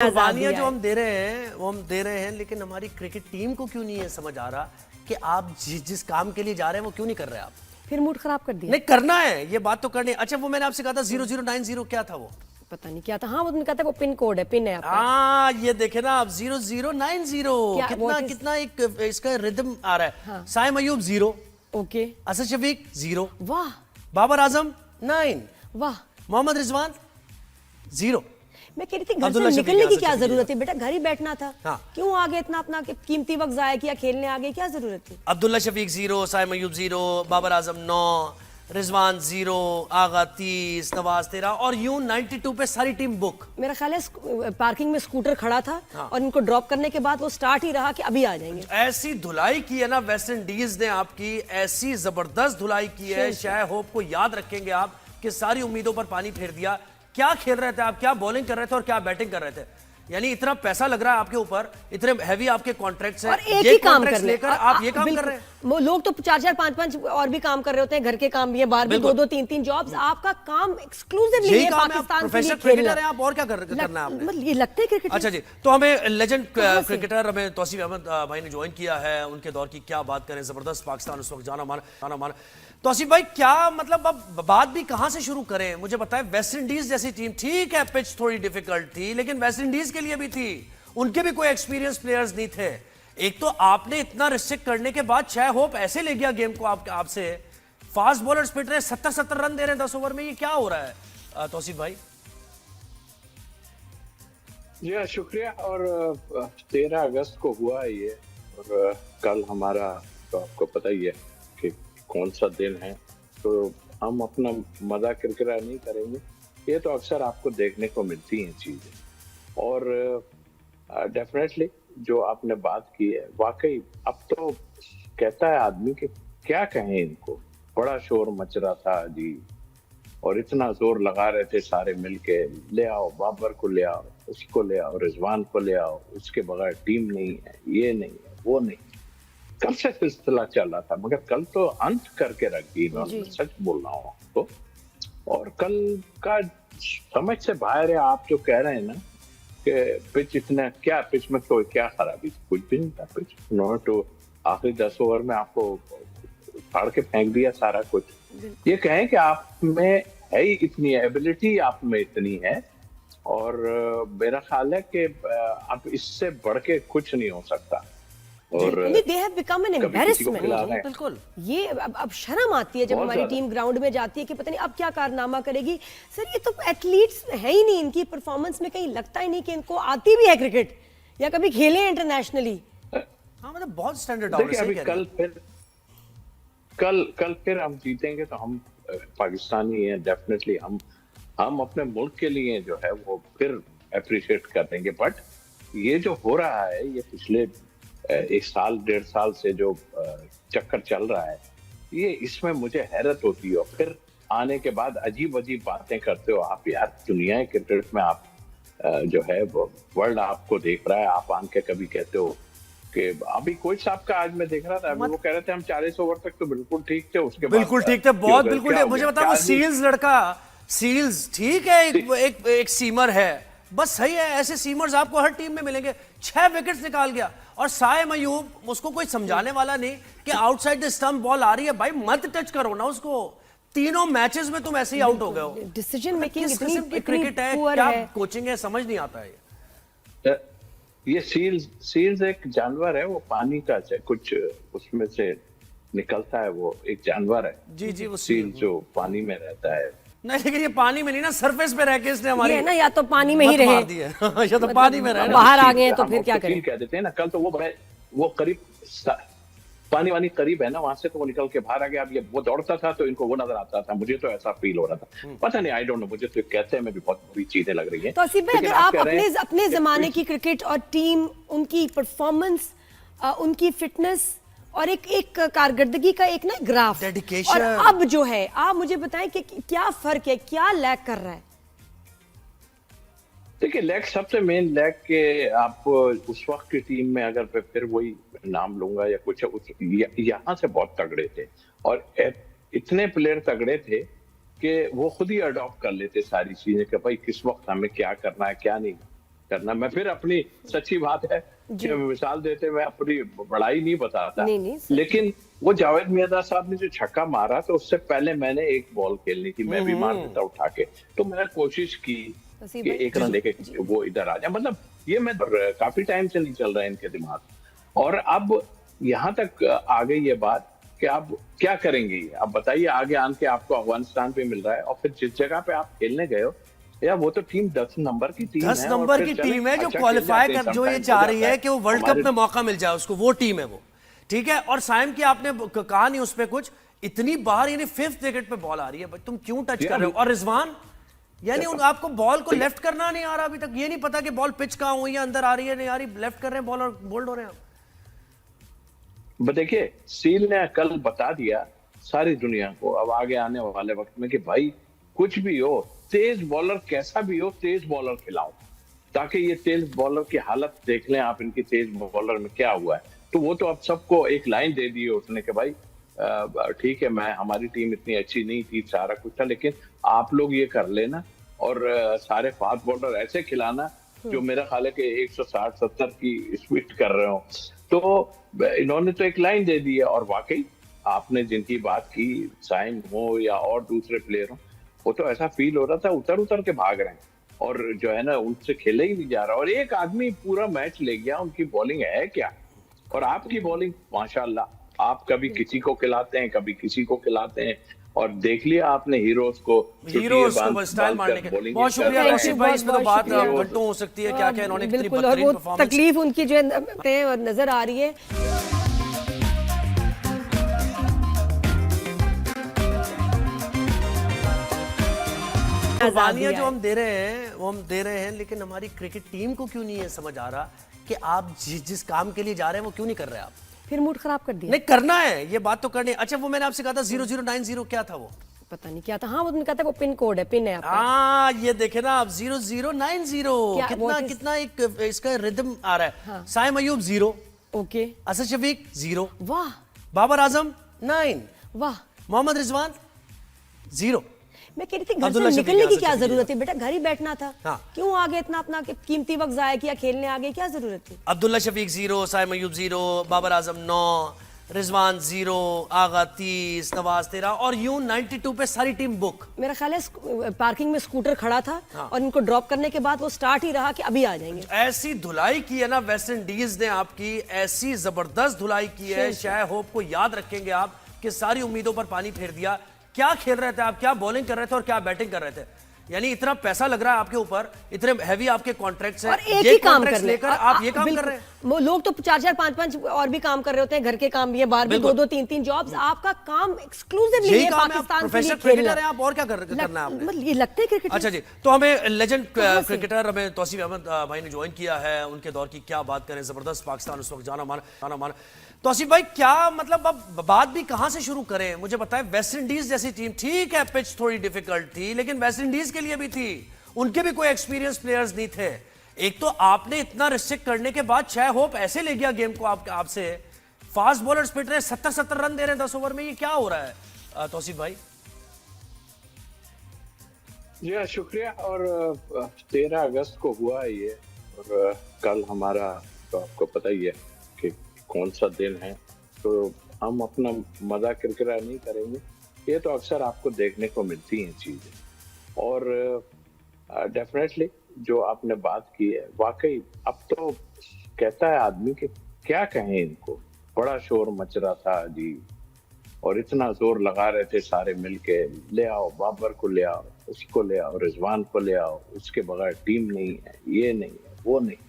कुर्बानियां जो हम दे रहे हैं वो हम दे रहे हैं, लेकिन हमारी क्रिकेट टीम को क्यों नहीं है समझ आ रहा कि आप जिस काम के लिए जा रहे हैं वो क्यों नहीं कर रहे आप। फिर मूड खराब कर दिया। नहीं करना है, ये बात तो करनी है। अच्छा वो मैंने आपसे कहा था 0090 क्या था वो? पता नहीं क्या था। हाँ वो तुमने कहा था वो पिन कोड है, पिन है आपका। हाँ ये देखे ना आप 0090 कितना कितना एक इसका रिदम आ रहा है। हाँ। साइम अयूब 0, ओके, असद शफीक 0, वाह, बाबर आजम 9, वाह, मोहम्मद रिजवान 0। मैं कह रही थी घर से निकलने की क्या जरूरत है बेटा, घर ही बैठना था। हाँ। क्यों आगे इतना अपना कीमती वक्त जाया किया, खेलने आगे क्या जरूरत थी। अब्दुल्ला शफीक 0, साइम अयूब 0, बाबर आजम 9, रिजवान 0, आगा 30, नवाज 13 और यूं 92 पे सारी टीम बुक। मेरा ख्याल है पार्किंग में स्कूटर खड़ा था। हाँ। और इनको ड्रॉप करने के बाद वो स्टार्ट ही रहा कि अभी आ जाएंगे। ऐसी धुलाई की है ना वेस्ट इंडीज ने आपकी, ऐसी जबरदस्त धुलाई की है। शायद होप को याद रखेंगे आप कि सारी उम्मीदों पर पानी फेर दिया। क्या खेल रहे थे आप, क्या बॉलिंग कर रहे थे और क्या बैटिंग कर रहे थे। यानी इतना पैसा लग रहा है आपके ऊपर, इतने हैवी आपके कॉन्ट्रैक्ट्स हैं, और एक ही काम लेकर आप ये काम कर रहे हैं। लोग तो 4-4, 5-5 और भी काम कर रहे होते हैं, घर के काम भी है, बाहर भी 2-2, 3-3 जॉब्स। आपका काम एक्सक्लूसिवली है पाकिस्तान के लिए खेलना है। आप और क्या करना है आपने? मतलब ये लगता है क्रिकेट। अच्छा जी, तो हमें लेजेंड क्रिकेटर हमें तौसीफ अहमद भाई ने ज्वाइन किया है। उनके दौर की क्या बात करें, जबरदस्त पाकिस्तान उस वक्त जाना माना। तौसीफ भाई क्या मतलब, अब बात भी कहां से शुरू करें मुझे बताएं। वेस्ट इंडीज जैसी टीम, ठीक है पिच थोड़ी डिफिकल्ट थी, लेकिन वेस्ट इंडीज के लिए भी थी, उनके भी कोई एक्सपीरियंस प्लेयर्स नहीं थे। एक तो आपने इतना रिस्ट्रिक्ट करने के बाद शायद होप ऐसे ले गया गेम को आपसे। फास्ट बॉलर्स पिट रहे, 70-70 रन दे रहे हैं 10 ओवर में, ये क्या हो रहा है तौसीफ भाई? जी शुक्रिया। और 13 अगस्त को हुआ है ये, और कल हमारा तो आपको पता ही है कि कौन सा दिन है, तो हम अपना मजा किरकिरा नहीं करेंगे। ये तो अक्सर आपको देखने को मिलती हैं चीजें, और डेफिनेटली जो आपने बात की है, वाकई अब तो कहता है आदमी कि क्या कहें इनको। बड़ा शोर मच रहा था जी, और इतना जोर लगा रहे थे सारे मिलके, ले आओ बाबर को, ले आओ उसको, ले आओ रिजवान को, ले आओ, उसके बगैर टीम नहीं है, ये नहीं है, वो नहीं। कब से सिलसिला चल रहा था, मगर कल तो अंत करके रख दी इन्होंने, सच बोल रहा हूँ आपको। और कल का समझ से बाहर है। आप जो कह रहे हैं ना कि पिच इतना, क्या पिच में तो क्या खराबी, कुछ भी नहीं था पिच। उन्होंने तो आखिरी 10 ओवर में आपको फाड़ के फेंक दिया सारा कुछ। ये कहें कि आप में है ही इतनी एबिलिटी, आप में इतनी है, और मेरा ख्याल है कि अब इससे बढ़ के कुछ नहीं हो सकता। और they have become an embarrassment। बिल्कुल ये अब शर्म आती है जब हमारी टीम ग्राउंड में जाती है कि पता नहीं अब क्या कारनामा करेगी। सर ये तो एथलीट्स है ही नहीं, इनकी परफॉर्मेंस में कहीं लगता ही नहीं कि इनको आती भी है क्रिकेट या कभी खेले इंटरनेशनली। हाँ मतलब बहुत स्टैंडर्ड आउट है। अभी कल फिर हम जीतेंगे तो हम पाकिस्तानी हैं, डेफिनेटली हम अपने मुल्क के लिए जो है वो फिर अप्रिशिएट कर देंगे। बट ये जो हो रहा है, ये पिछले 1 साल 1.5 साल से जो चक्कर चल रहा है, ये इसमें मुझे हैरत होती है। और फिर आने के बाद अजीब अजीब बातें करते हो आप यार। दुनिया क्रिकेट में आप जो है वो वर्ल्ड आपको देख रहा है, आप आन के कभी कहते हो कि अभी कोच साहब का आज मैं देख रहा था, वो कह रहे थे हम 40 ओवर तक तो बिल्कुल ठीक थे, उसके बिल्कुल ठीक थे, बहुत बिल्कुल। मुझे बता, वो सील्स लड़का, सील्स ठीक है, एक सीमर है, बस सही है। ऐसे सीमर्स आपको हर टीम में मिलेंगे। 6 विकेट्स निकाल गया। और साइम अयूब, उसको कोई समझाने वाला नहीं कि आउटसाइड द स्टंप बॉल आ रही है, भाई मत टच करो ना उसको। तीनों मैचेस में तुम ऐसे ही आउट हो गए हो। डिसीजन मेकिंग इतनी क्रिकेट है, क्या कोचिंग है, समझ नहीं आता है। ये सील्स एक जानवर है, वो पानी का कुछ उसमें से निकलता है, वो एक जानवर है। जी वो सील जो पानी में रहता है। नहीं लेकिन ये पानी में नहीं ना, सरफेस पे रह के इसने हमारी है ना, या तो पानी में ही रहे या तो पानी में रहे, बाहर आ गए तो फिर क्या करें। कह देते हैं ना, कल तो वो करीब पानी वानी करीब है ना, वहां से तो वो निकल के बाहर आ गया। अब ये वो दौड़ता था तो इनको वो नजर आता था, मुझे तो ऐसा फील हो रहा था। पता नहीं, आई डोंट नो, मुझे तो कहते हैं मैं भी बहुत बुरी चीजें लग रही है। तो असीम भाई, अगर आप अपने जमाने की क्रिकेट और टीम, उनकी परफॉर्मेंस, उनकी फिटनेस और एक कारकर्दगी का एक ना ग्राफ, डेडिकेशन, और अब जो है, आप मुझे बताएं कि क्या फर्क है, क्या लैग कर रहा है। देखिए लैग, सबसे मेन लैग के आप उस वक्त की टीम में, अगर मैं फिर वही नाम लूंगा या कुछ, यहाँ से बहुत तगड़े थे, और इतने प्लेयर तगड़े थे कि वो खुद ही अडॉप्ट कर लेते सारी चीजें कि भाई किस वक्त हमें क्या करना है क्या नहीं। करना। मैं फिर अपनी सच्ची बात है कि मिसाल देते मैं अपनी बड़ाई नहीं बताता, नहीं, सर। लेकिन वो जावेद मियांदाद साहब ने जो छक्का मारा तो उससे पहले मैंने एक बॉल खेलनी थी, मैं भी मार देता उठा के, तो मैंने कोशिश की वसीम कि भाई, एक रन लेके वो इधर आ जाए। मतलब ये मैं काफी टाइम से नहीं चल रहा है इनके दिमाग, और अब यहाँ तक आ गई ये बात कि आप क्या करेंगे। आप बताइए, आगे आन के आपको अफगानिस्तान पे मिल रहा है, और फिर जिस जगह पे आप खेलने गए हो, या वो तो टीम 10 नंबर की टीम है, 10 नंबर की टीम है जो क्वालिफाई कर, जो ये चाह रही है कि वो वर्ल्ड कप में मौका मिल जाए उसको, वो टीम है वो, ठीक है। और साइम की आपने कहा नहीं उस पे कुछ, इतनी बार यानी 5th विकेट पे बॉल आ रही है, तुम क्यों टच कर रहे हो? और रिजवान यानी आपको बॉल को लेफ्ट करना नहीं आ रहा अभी तक, ये नहीं पता कि बॉल पिच कहां हुई है, अंदर आ रही है नहीं आ रही, लेफ्ट कर रहे हैं बॉल और बोल्ड हो रहे हैं। देखिए, सील ने कल बता दिया सारी दुनिया को अब आगे आने वाले वक्त में कि भाई कुछ भी हो, तेज बॉलर कैसा भी हो, तेज बॉलर खिलाओ, ताकि ये तेज बॉलर की हालत देख लें आप, इनकी तेज बॉलर में क्या हुआ है। तो वो तो अब सबको एक लाइन दे दी है उसने कि भाई ठीक है, मैं हमारी टीम इतनी अच्छी नहीं थी, सारा कुछ था, लेकिन आप लोग ये कर लेना और सारे फास्ट बॉलर ऐसे खिलाना जो मेरा ख्याल है कि 160-70 की स्पीड कर रहे हो। तो इन्होंने तो एक लाइन दे दी है, और वाकई आपने जिनकी बात की, साइम हो या और दूसरे प्लेयर हो, वो तो ऐसा फील हो रहा था उतर उतर के भाग रहे हैं, और जो है ना उनसे खेले ही नहीं जा रहा, और एक आदमी पूरा मैच ले गया। उनकी बॉलिंग है क्या, और आपकी बॉलिंग माशाल्लाह, आप कभी किसी को खिलाते हैं, कभी किसी को खिलाते हैं, और देख लिया आपने हीरोज को स्टाइल मारने के। बहुत शुक्रिया तौसीफ भाई, इसमें तो बात घंटों हो सकती है, क्या क्या इन्होंने कितनी बेहतरीन परफॉर्मेंस, तकलीफ उनकी जो है नजर आ रही है। कुर्बानियां जो हम दे रहे हैं वो हम दे रहे हैं, लेकिन हमारी क्रिकेट टीम को क्यों नहीं है समझ आ रहा कि आप जिस काम के लिए जा रहे हैं वो क्यों नहीं कर रहे आप? फिर मूड खराब कर दिया। नहीं करना है, ये बात तो करनी है। अच्छा, वो मैंने आपसे कहा था 0090 क्या था वो? पता नहीं क्या था। हाँ, वो तुमने कहा था वो पिन कोड है, पिन है आपका। हाँ, ये देखे ना आप 0090 कितना एक इसका रिदम आ रहा है। हाँ। साइम अयूब 0, ओके, असद शफीक 0, वाह, बाबर आजम 9, वाह, मोहम्मद रिजवान 0। मैं कह रही थी घर से निकलने की क्या जरूरत है बेटा, घर ही बैठना था। हाँ। क्यों आगे इतना अपना कीमती वक्त जाया किया, खेलने आगे क्या जरूरत थी? अब्दुल्ला शफीक 0, साइम अयूब 0, बाबर आजम 9, रिजवान 0, आगा 30, नवाज 13, और यूं 92 पे सारी टीम बुक। मेरा ख्याल है पार्किंग में स्कूटर खड़ा था। हाँ। और इनको ड्रॉप करने के बाद वो स्टार्ट ही रहा कि अभी आ जाएंगे। ऐसी धुलाई की है ना वेस्ट इंडीज ने आपकी, ऐसी जबरदस्त धुलाई की है, शायद होप को याद रखेंगे आप कि सारी उम्मीदों पर पानी फेर दिया। क्या खेल रहे थे आप, क्या बॉलिंग कर रहे थे और क्या बैटिंग कर रहे थे, यानी इतना पैसा लग रहा है आपके ऊपर, इतने हैवी आपके कॉन्ट्रैक्ट्स हैं, और एक ही काम लेकर आप ये काम कर रहे हैं। लोग तो 4-4, 5-5 और भी काम कर रहे होते हैं, घर के काम भी है, बाहर भी 2-2, 3-3 जॉब्स। आपका काम एक्सक्लूसिवली है पाकिस्तान के लिए खेलना है। आप और क्या करना है आपने? मतलब ये लगता है क्रिकेट। अच्छा जी, तो हमें लेजेंड क्रिकेटर हमें तौसीफ अहमद भाई ने ज्वाइन किया है, उनके दौर की क्या बात करें, जबरदस्त पाकिस्तान उस वक्त जाना माना। तौसीफ भाई, क्या मतलब अब बात भी कहां से शुरू करें, मुझे बताएं। वेस्ट इंडीज जैसी टीम, ठीक है पिच थोड़ी डिफिकल्ट थी, लेकिन वेस्ट इंडीज के लिए भी थी, उनके भी कोई एक्सपीरियंस प्लेयर्स नहीं थे। एक तो आपने इतना रिस्ट्रिक्ट करने के बाद शायद होप ऐसे ले गया गेम को आपसे, फास्ट बॉलर्स पिट रहे, 70-70 रन दे रहे हैं 10 ओवर में, ये क्या हो रहा है तौसीफ भाई? जी हाँ, शुक्रिया। और 13 अगस्त को हुआ है ये, और कल हमारा तो आपको पता ही है कि कौन सा दिन है, तो हम अपना मजा किरकिरा नहीं करेंगे, ये तो अक्सर आपको देखने को मिलती हैं चीजें। और डेफिनेटली जो आपने बात की है, वाकई अब तो कहता है आदमी कि क्या कहें इनको, बड़ा शोर मच रहा था जी, और इतना जोर लगा रहे थे सारे मिलके, ले आओ बाबर को, ले आओ उसको, ले आओ रिजवान को, ले आओ, उसके बगैर टीम नहीं है, ये नहीं है, वो नहीं।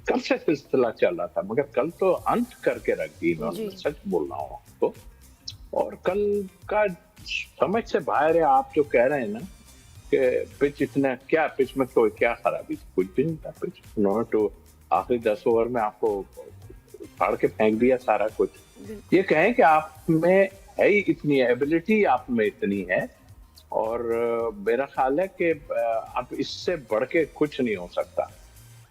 कब से सिलसिला चल रहा था, मगर कल तो अंत करके रख दी इन्होंने, सच बोल रहा हूँ आपको। और कल का समझ से बाहर है। आप जो कह रहे हैं ना कि पिच इतना, क्या पिच में तो क्या खराबी, कुछ भी नहीं था पिच। उन्होंने तो आखिरी 10 ओवर में आपको फाड़ के फेंक दिया सारा कुछ। ये कहें कि आप में है ही इतनी एबिलिटी, आप में इतनी है, और मेरा ख्याल है कि अब इससे बढ़ के कुछ नहीं हो सकता।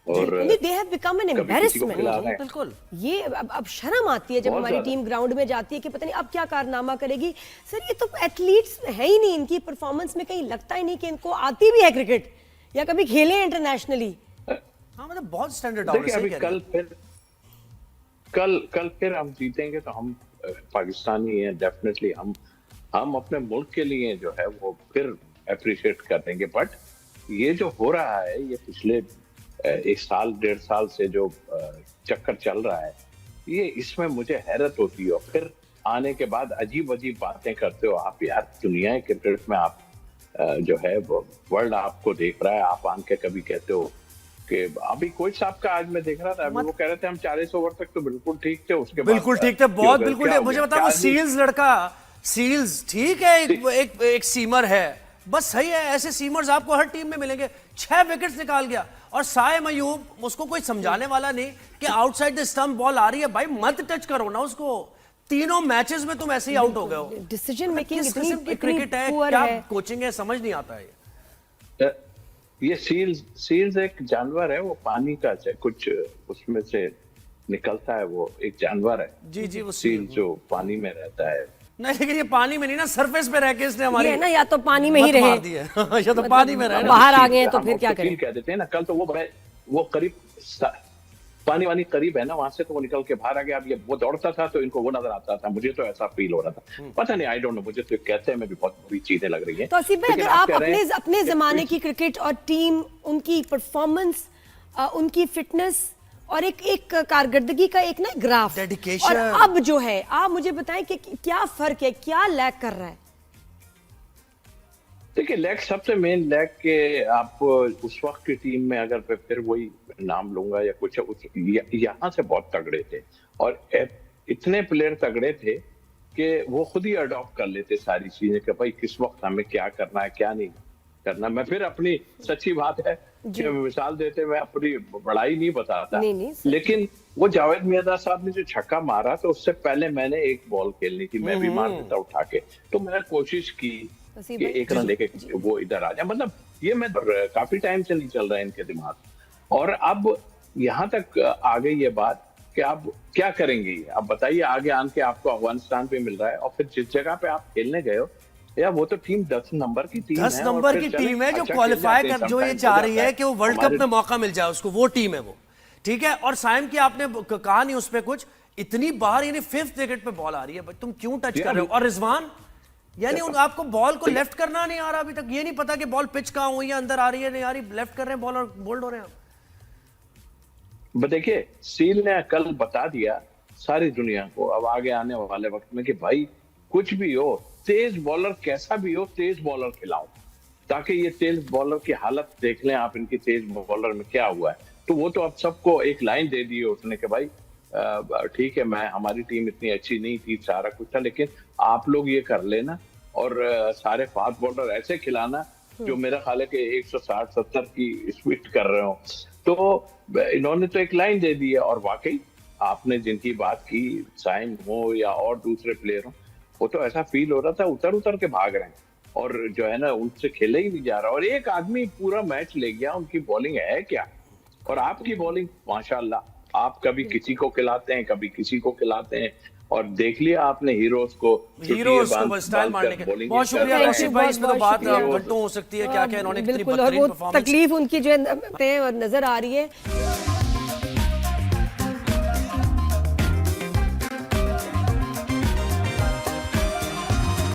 और they have become an embarrassment। बिल्कुल, ये अब शर्म आती है जब हमारी टीम ग्राउंड में जाती है कि पता नहीं अब क्या कारनामा करेगी। सर, ये तो एथलीट्स है ही नहीं, इनकी परफॉर्मेंस में कहीं लगता ही नहीं कि इनको आती भी है क्रिकेट या कभी खेले इंटरनेशनली। हाँ मतलब बहुत स्टैंडर्ड डाउन है, देखिए सही अभी कह रहे हैं। कल फिर हम जीतेंगे तो हम पाकिस्तानी हैं, डेफिनेटली हम अपने मुल्क के लिए जो है वो फिर अप्रिशिएट कर देंगे। बट ये जो हो रहा है, ये पिछले एक साल 1.5 साल से जो चक्कर चल रहा है, ये इसमें मुझे हैरत होती है। और फिर आने के बाद अजीब अजीब बातें करते हो आप यार। दुनिया क्रिकेट में आप जो है वो वर्ल्ड आपको देख रहा है, आप आन के कभी कहते हो कि अभी कोच साहब का आज मैं देख रहा था, अभी वो कह रहे थे हम 40 ओवर तक तो बिल्कुल ठीक थे, उसके बाद बिल्कुल ठीक थे, बहुत बिल्कुल ठीक। मुझे बता, वो सील्स लड़का, सील्स ठीक है, एक सीमर है, बस सही है। ऐसे सीमर्स आपको हर टीम में मिलेंगे। 6 विकेट्स निकाल गया। और साइम अयूब, उसको कोई समझाने वाला नहीं कि आउटसाइड द स्टंप बॉल आ रही है, भाई मत टच करो ना उसको। तीनों मैचेस में तुम ऐसे ही आउट हो गए हो। डिसीजन मेकिंग किस इतनी किस्म की क्रिकेट है, पुअर क्या है। कोचिंग है, समझ नहीं आता है। ये सील्स एक जानवर है, वो पानी का कुछ उसमें से निकलता है, वो एक जानवर है। जी जी, वो सील जो पानी में रहता है। नहीं, लेकिन ये पानी में नहीं ना, सरफेस पे रह के इसने हमारी ये ना, या तो पानी में ही मत रहे, मार दी है। या तो पानी में रहे ना। बाहर आ गए हैं तो हम फिर क्या उसको सील करें। कह देते हैं ना। कल तो वो करीब पानी वानी करीब है ना, वहां से तो वो निकल के बाहर आ गया। अब ये वो दौड़ता था तो इनको वो नजर आता था, मुझे तो ऐसा फील हो रहा था। पता नहीं, आई डोंट नो, मुझे तो कहते हैं मैं भी बहुत बुरी चीजें लग रही है। तो असीब भाई, लेकिन अगर आप कह रहे हैं अपने कि जमाने की क्रिकेट और टीम, उनकी परफॉर्मेंस, उनकी फिटनेस और एक कारकर्दगी का एक ना ग्राफ, Dedication। और अब जो है, आप मुझे बताएं कि क्या फर्क है, क्या लैग कर रहा है। देखिए लैग, सबसे मेन लैग के आप उस वक्त की टीम में, अगर मैं फिर वही नाम लूंगा या कुछ, यहाँ से बहुत तगड़े थे और इतने प्लेयर तगड़े थे कि वो खुद ही अडॉप्ट कर लेते सारी चीजें कि भाई किस वक्त हमें क्या करना है क्या नहीं करना। मैं फिर अपनी सच्ची बात है कि मिसाल देते मैं अपनी बड़ाई नहीं बताता, नहीं, लेकिन वो जावेद मियाँदाद साहब ने जो छक्का मारा तो उससे पहले मैंने एक बॉल खेलनी थी, मैं भी मार देता उठा के। तो मैंने कोशिश की कि एक रन लेके वो इधर आ जाए। मतलब ये मैं काफी टाइम से नहीं चल रहा है इनके दिमाग। और अब यहाँ तक आ गई ये बात कि आप क्या करेंगे, आप बताइए। आगे आन के आपको अफगानिस्तान पे मिल रहा है और फिर जिस जगह पे आप खेलने गए हो, या वो तो टीम 10 नंबर की टीम है, 10 नंबर की टीम है जो क्वालिफाई कर, जो ये चाह रही है कि वो वर्ल्ड कप में मौका मिल जाए उसको, वो टीम है वो, ठीक है। और साइम की आपने कहा नहीं उस पे कुछ, इतनी बार यानी 5th विकेट पे बॉल आ रही है, तुम क्यों टच कर रहे हो। और रिजवान, यानी आपको बॉल को लेफ्ट करना नहीं आ रहा अभी तक, ये नहीं पता कि बॉल पिच कहां हुई है, अंदर आ रही है नहीं आ रही, लेफ्ट कर रहे हैं बॉल और बोल्ड हो रहे हैं। देखिए सील ने कल बता दिया सारी दुनिया को अब आगे आने वाले वक्त में कि भाई कुछ भी हो, तेज बॉलर कैसा भी हो, तेज बॉलर खिलाओ, ताकि ये तेज बॉलर की हालत देख लें आप, इनकी तेज बॉलर में क्या हुआ है। तो वो तो अब सबको एक लाइन दे दी है उसने कि भाई ठीक है, मैं हमारी टीम इतनी अच्छी नहीं थी, सारा कुछ था, लेकिन आप लोग ये कर लेना और सारे फास्ट बॉलर ऐसे खिलाना जो मेरा ख्याल है कि 160-70 की स्पीड कर रहे हो। तो इन्होंने तो एक लाइन दे दी है। और वाकई आपने जिनकी बात की, साइम हो या और दूसरे प्लेयर हो, वो तो ऐसा फील हो रहा था उतर उतर के भाग रहे हैं और जो है ना उनसे खेले ही नहीं जा रहा। और एक आदमी पूरा मैच ले गया, उनकी बॉलिंग है क्या। और आपकी बॉलिंग माशाल्लाह, आप कभी किसी को खिलाते हैं, कभी किसी को खिलाते हैं। और देख लिया आपने हीरोज को स्टाइल मारने के। बहुत शुक्रिया आसिफ भाई, इसमें तो बात घंटों हो सकती है, क्या क्या इन्होंने कितनी बिल्कुल, और बेहतरीन वो परफॉर्मेंस। तकलीफ उनकी जो है नजर आ रही है।